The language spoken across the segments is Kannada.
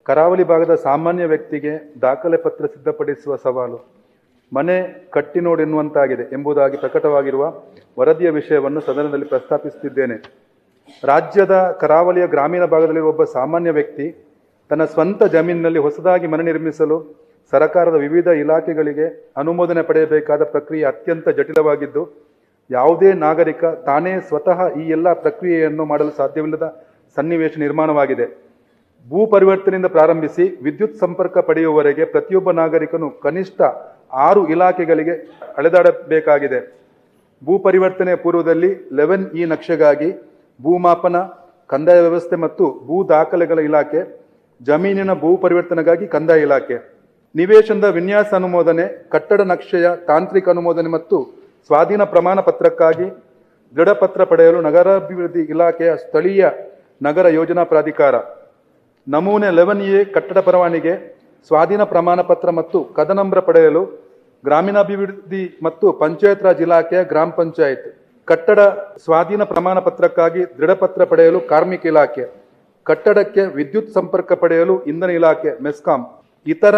ಕರಾವಳಿ ಭಾಗದ ಸಾಮಾನ್ಯ ವ್ಯಕ್ತಿಗೆ ದಾಖಲೆ ಪತ್ರ ಸಿದ್ಧಪಡಿಸುವ ಸವಾಲು. ಮನೆ ಕಟ್ಟಿ ನೋಡಿ ಎನ್ನುವಂತಾಗಿದೆ ಎಂಬುದಾಗಿ ಪ್ರಕಟವಾಗಿರುವ ವರದಿಯ ವಿಷಯವನ್ನು ಸದನದಲ್ಲಿ ಪ್ರಸ್ತಾಪಿಸುತ್ತಿದ್ದೇನೆ. ರಾಜ್ಯದ ಕರಾವಳಿಯ ಗ್ರಾಮೀಣ ಭಾಗದಲ್ಲಿರುವ ಒಬ್ಬ ಸಾಮಾನ್ಯ ವ್ಯಕ್ತಿ ತನ್ನ ಸ್ವಂತ ಜಮೀನಿನಲ್ಲಿ ಹೊಸದಾಗಿ ಮನೆ ನಿರ್ಮಿಸಲು ಸರ್ಕಾರದ ವಿವಿಧ ಇಲಾಖೆಗಳಿಗೆ ಅನುಮೋದನೆ ಪಡೆಯಬೇಕಾದ ಪ್ರಕ್ರಿಯೆ ಅತ್ಯಂತ ಜಟಿಲವಾಗಿದ್ದು, ಯಾವುದೇ ನಾಗರಿಕ ತಾನೇ ಸ್ವತಃ ಈ ಎಲ್ಲ ಪ್ರಕ್ರಿಯೆಯನ್ನು ಮಾಡಲು ಸಾಧ್ಯವಿಲ್ಲದ ಸನ್ನಿವೇಶ ನಿರ್ಮಾಣವಾಗಿದೆ. ಭೂ ಪರಿವರ್ತನೆಯಿಂದ ಪ್ರಾರಂಭಿಸಿ ವಿದ್ಯುತ್ ಸಂಪರ್ಕ ಪಡೆಯುವವರೆಗೆ ಪ್ರತಿಯೊಬ್ಬ ನಾಗರಿಕನು ಕನಿಷ್ಠ 6 ಇಲಾಖೆಗಳಿಗೆ ಅಲೆದಾಡಬೇಕಾಗಿದೆ. ಭೂ ಪರಿವರ್ತನೆಯ ಪೂರ್ವದಲ್ಲಿ 11E ನಕ್ಷೆಗಾಗಿ ಭೂಮಾಪನ, ಕಂದಾಯ ವ್ಯವಸ್ಥೆ ಮತ್ತು ಭೂ ದಾಖಲೆಗಳ ಇಲಾಖೆ, ಜಮೀನಿನ ಭೂ ಪರಿವರ್ತನೆಗಾಗಿ ಕಂದಾಯ ಇಲಾಖೆ, ನಿವೇಶನದ ವಿನ್ಯಾಸ ಅನುಮೋದನೆ, ಕಟ್ಟಡ ನಕ್ಷೆಯ ತಾಂತ್ರಿಕ ಅನುಮೋದನೆ ಮತ್ತು ಸ್ವಾಧೀನ ಪ್ರಮಾಣ ಪತ್ರಕ್ಕಾಗಿ ದೃಢಪತ್ರ ಪಡೆಯಲು ನಗರಾಭಿವೃದ್ಧಿ ಇಲಾಖೆಯ ಸ್ಥಳೀಯ ನಗರ ಯೋಜನಾ ಪ್ರಾಧಿಕಾರ, ನಮೂನೆ 11A ಕಟ್ಟಡ ಪರವಾನಿಗೆ, ಸ್ವಾಧೀನ ಪ್ರಮಾಣ ಪತ್ರ ಮತ್ತು ಕದನಂಬ್ರ ಪಡೆಯಲು ಗ್ರಾಮೀಣಾಭಿವೃದ್ಧಿ ಮತ್ತು ಪಂಚಾಯತ್ ರಾಜ್ ಇಲಾಖೆಯ ಗ್ರಾಮ ಪಂಚಾಯತ್, ಕಟ್ಟಡ ಸ್ವಾಧೀನ ಪ್ರಮಾಣ ಪತ್ರಕ್ಕಾಗಿ ದೃಢಪತ್ರ ಪಡೆಯಲು ಕಾರ್ಮಿಕ ಇಲಾಖೆ, ಕಟ್ಟಡಕ್ಕೆ ವಿದ್ಯುತ್ ಸಂಪರ್ಕ ಪಡೆಯಲು ಇಂಧನ ಇಲಾಖೆ ಮೆಸ್ಕಾಂ, ಇತರ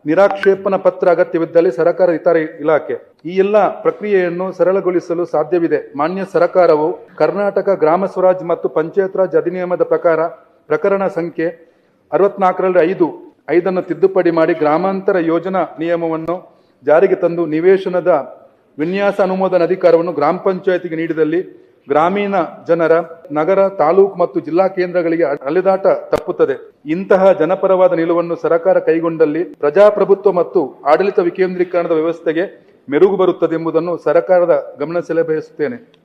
ನಿರಾಕ್ಷೇಪಣ ಪತ್ರ ಅಗತ್ಯವಿದ್ದಲ್ಲಿ ಸರ್ಕಾರ ಇತರ ಇಲಾಖೆ. ಈ ಎಲ್ಲ ಪ್ರಕ್ರಿಯೆಯನ್ನು ಸರಳಗೊಳಿಸಲು ಸಾಧ್ಯವಿದೆ. ಮಾನ್ಯ ಸರ್ಕಾರವು ಕರ್ನಾಟಕ ಗ್ರಾಮ ಸ್ವರಾಜ್ ಮತ್ತು ಪಂಚಾಯತ್ ರಾಜ್ ಅಧಿನಿಯಮದ ಪ್ರಕಾರ ಪ್ರಕರಣ ಸಂಖ್ಯೆ 64/5 ತಿದ್ದುಪಡಿ ಮಾಡಿ ಗ್ರಾಮಾಂತರ ಯೋಜನಾ ನಿಯಮವನ್ನು ಜಾರಿಗೆ ತಂದು ನಿವೇಶನದ ವಿನ್ಯಾಸ ಅನುಮೋದನಾ ಅಧಿಕಾರವನ್ನು ಗ್ರಾಮ ಪಂಚಾಯತಿಗೆ ನೀಡಿದಲ್ಲಿ ಗ್ರಾಮೀಣ ಜನರ ನಗರ, ತಾಲೂಕು ಮತ್ತು ಜಿಲ್ಲಾ ಕೇಂದ್ರಗಳಿಗೆ ಅಲೆದಾಟ ತಪ್ಪುತ್ತದೆ. ಇಂತಹ ಜನಪರವಾದ ನಿಲುವನ್ನು ಸರ್ಕಾರ ಕೈಗೊಂಡಲ್ಲಿ ಪ್ರಜಾಪ್ರಭುತ್ವ ಮತ್ತು ಆಡಳಿತ ವಿಕೇಂದ್ರೀಕರಣದ ವ್ಯವಸ್ಥೆಗೆ ಮೆರುಗು ಬರುತ್ತದೆ ಎಂಬುದನ್ನು ಸರ್ಕಾರದ ಗಮನ ಸೆಳೆಯಬಯಸುತ್ತೇನೆ.